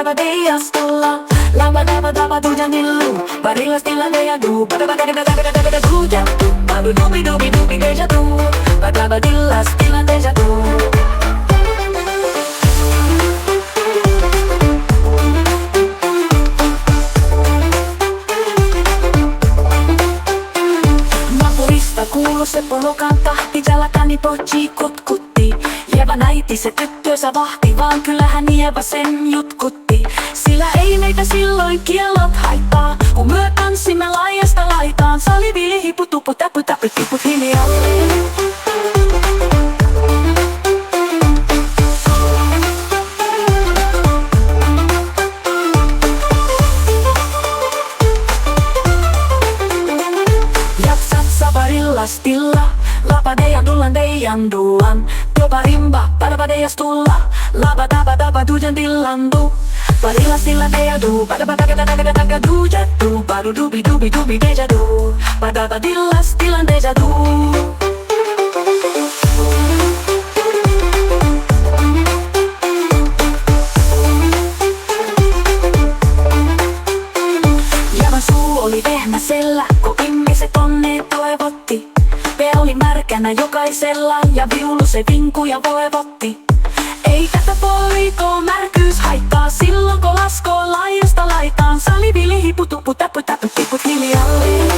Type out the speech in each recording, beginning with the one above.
Padabadeias tulla. Lava daba daba du janillu. Barilas tilanteja du. Padabadabadabadabada du jattu. Badu dubi dubi dubi deja du. Padabadillas tilanteja du. Naapurista kuulu se polokan tahti. Jalakani pochi kutkutti. Jeva näiti se tyttönsä vahti, vaan kyllähän Jeva sen jutkutti. Sillä ei meitä silloin kiellot haittaa, kun myö tanssimme laajasta laitaan. Sali vili hipu tupu täpy täpy tiput hiljalleen. Jaksat sabarilla stilla. Lapadeja dullan dejan duan. Doba rimba, padabadeias tulla. Laba daba daba dujan dillandu. Barilla stilla deja du. Badabadagadagadagaga du jattu. Badu dubi dubi dubi deja du. Badabadillas dillan deja du. Jevan suu oli vehnäsellä, kun ihmiset onneen toivotti. Pe oli märkänä jokaisella ja viulu se vinkui ja voivotti. Ei tätä poikoo märkyys haittaa, silloin kun laskoo laajasta laitaan. Sali vili hipu tupu täpy täpy tiput hiljalleen.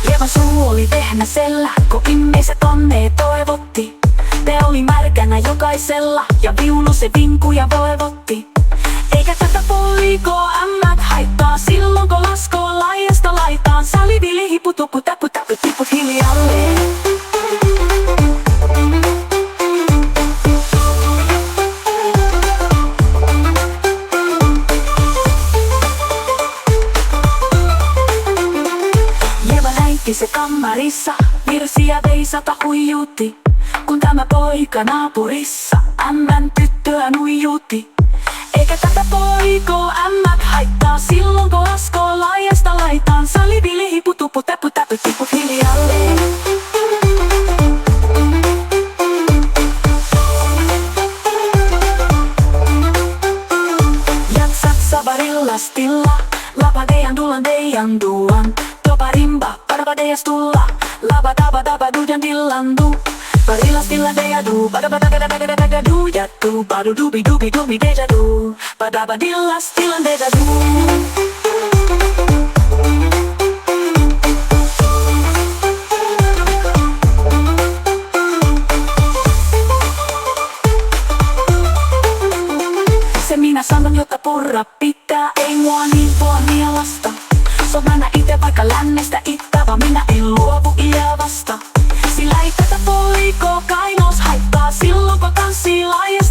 Jevan suu oli vehnäsellä, kun ihmiset onnea toivotti. Pe oli märkänä jokaisella ja viulu se vinkui ja voivotti. Eikä tätä poikoo ämmät haittaa, silloin kun laskoo laajasta laitaan. Sali vili hipu tupu täpy täpy tiput hiljalleen. Jeva näitti se kammarissa, virsiä veisata huijutti. Kun tämä poika naapurissa ämmän tyttöä nuijutti. Eikä tätä poikoo ämmät haittaa, silloin kun laskoo laajasta laitaan. Sali vili hipu tupu täpy täpy tiput hiljalleen. Jaksat sabarilla stilla. Lapadejan dullan dejan duan. Doba rimba, padabadeias tulla. Laba daba daba dujan dillandu. Barilla stilla deja du. Badabadagadagadagaga du jattu. Badu dubi dubi dubi deja du. Badabadillas stilla deja du. Se minä sanon, jotta purra pitää, ei mua niin voi nielasta. Sot mä ite vaikka lännestä ittävä, minä en luovu Ievasta. Sillä ei tätä poikoo kainos haittaa, silloin kun tanssii laajasti.